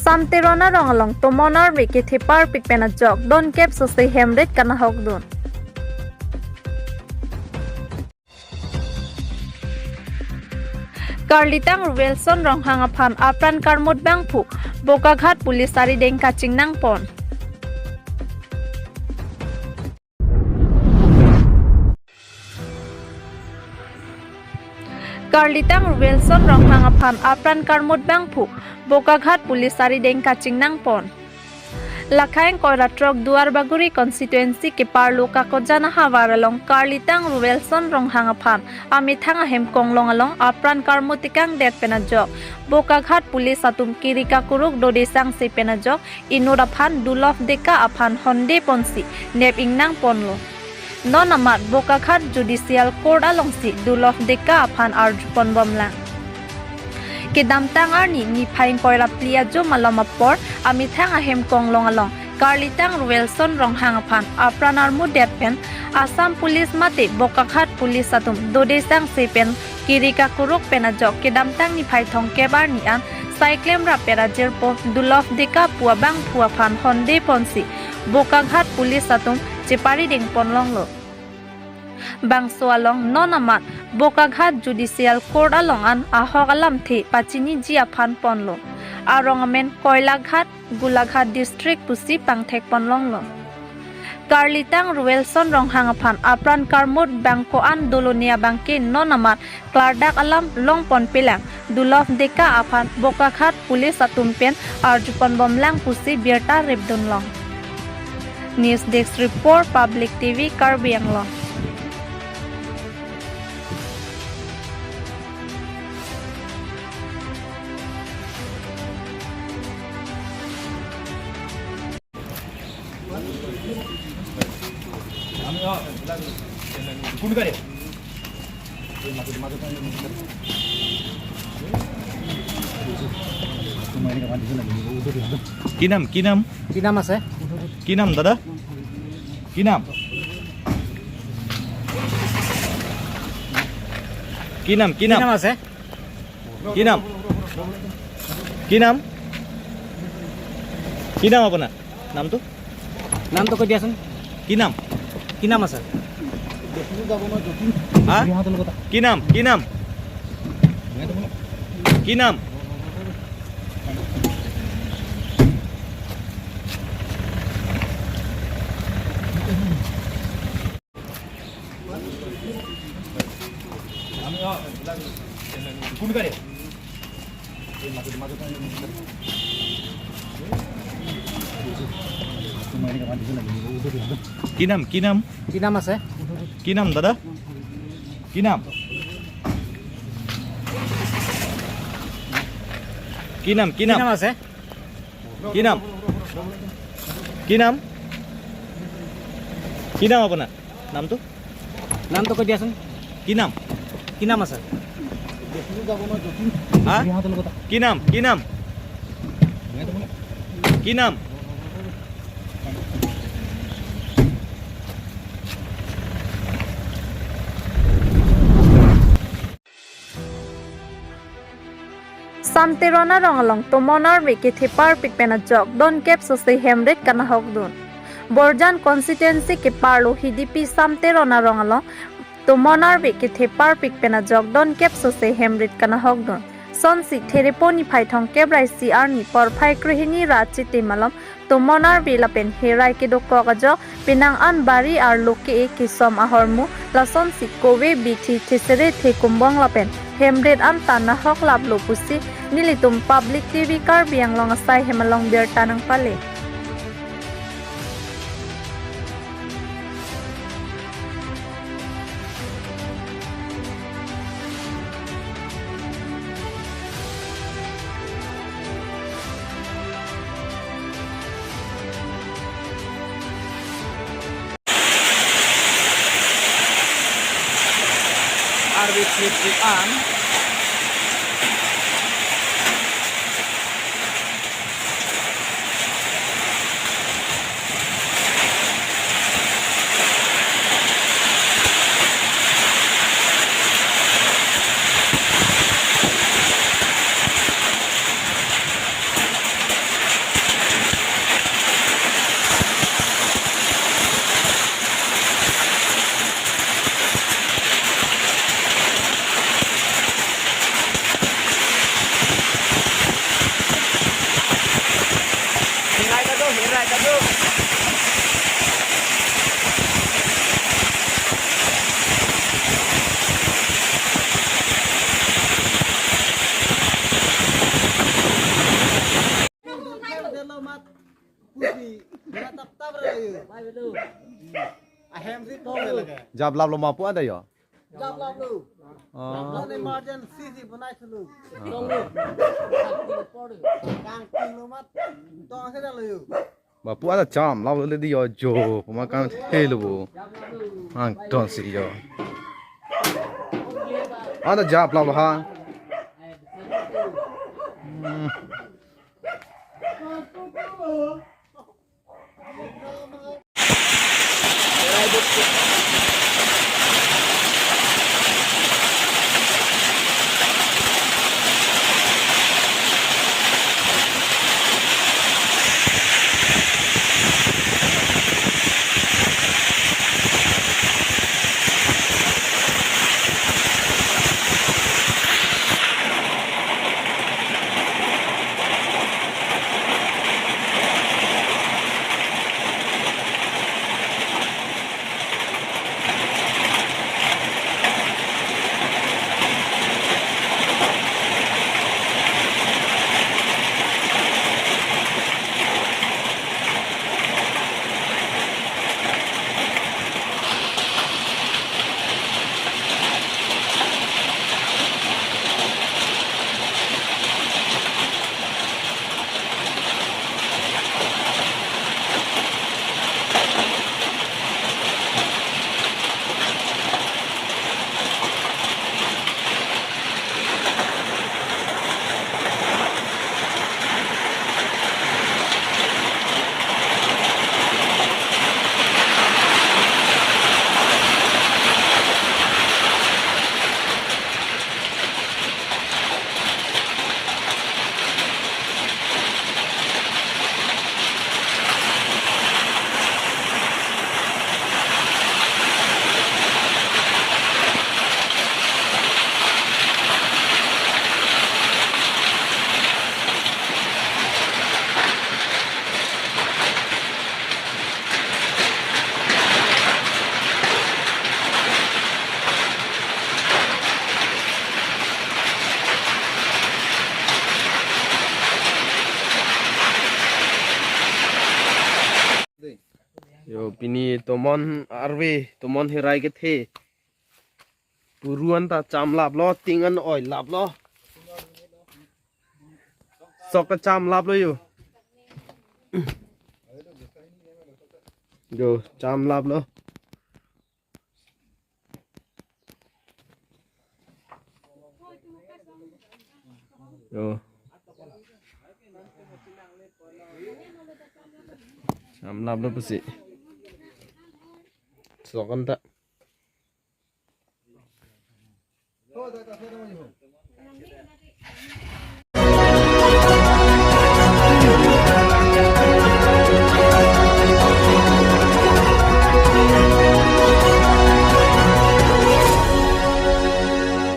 Samterona rong along tomonar wiki thipar pikpena jok don kep sosai hemret kana hokdun. Karlitang Wilson rong hangaphan apran karmut bangpu Bokaghat pulis sari deng kaching nang pon. Karlitang Wilson rong hangaphan apran karmut bangpu Bokaghat pulis sari deng kaching nang pon. Lakhaeng Koiratrok Duarbaguri constituency ke parlo kakojana hawar along Karlitang Wilson rong hangaphan amithanga hemkong long along apran karmutikang det penajok Bokaghat pulis atum kirika kuruk dodesang se penajok inuraphan dulof deka aphan honde ponsi nep ingnang ponlo non amat Bokaghat judicial court alongsi dulof deka aphan arjupon bomlang Kedamtang arni ni phaing koira plia jo malamapor amithang ahem kong long along Karlitang Wilson rong hangaphan apran armu detpen Assam Police mate Bokaghat Police atum dodesang sepen kirika kuruk penajok kedamtang ni phai thong kebar ni an cyclem ra pera jerpo dulof deka puabang puaphan honde ponsi Bokaghat Police atum chepari ding ponlong lo Bangso along nonamat Bokaghat Judicial Court along an ahok alam the pachini jia phan ponlo arongamen Koilaghat Gulaghat District pusi pangthek ponlong lo Karlitang Wilson rong hangaphan apran karmut bangko an dolonia bangke nonamat Klardak alam long pon pilang dulof deka aphan Bokaghat Police atumpen arjupon bomlang pusi birta ribdun long News Desk Report Public TV Karbi Anglong কি নাম আছে কি নাম দাদা কি নাম আছে কি নাম আপোনাৰ নামটো নামটো কৈ দিয়াচোন কি নাম আছে হা কি নাম কি নাম আছে কি নাম দাদা কি নাম আছে আপোনাৰ নামটো কৈ দিয়াচোন কি নাম আছে হা কি নাম Samterona rong along tomonar wiki thipar pikpena jok don kep sosai hemret kana hokdun Borjan constituency ke parlo hidipi Samterona rong along tomonar wiki thipar pikpena jok don kep sosai hemret kana hokdun Sonsi thereponi phai thong kebrai CR ni por phai krihini rachi timalom tomonar bilapen herai ke dokko gajo pinang an bari ar loke e kisom ahormu lason si kowe bithi thisere the kumbong lapen hemret an tanna hok lap lopusi nilitum public TV Karbi Anglong asai hemalong biar tanang pale Arwit An จับลับลงมาปุ๊บได้เหรอ จับเราลูก อ๋อ เราในมาร์จิน40बनाए थे लोग ตรงลูก Kong kilo मत तो आसे डालो यो มาปุ๊บได้จามลับเลยดีเหรอโจผมมาการเทลูบูอ่างตอนสิเหรออันนั้นจับลับฮะ Yo pini tomon arwe tomon hirai ke the puruan ta cham lap lo tingan oi lap lo sok ka cham lap lo yo cham lap lo yo cham lap lo pasi sok kan tak. तो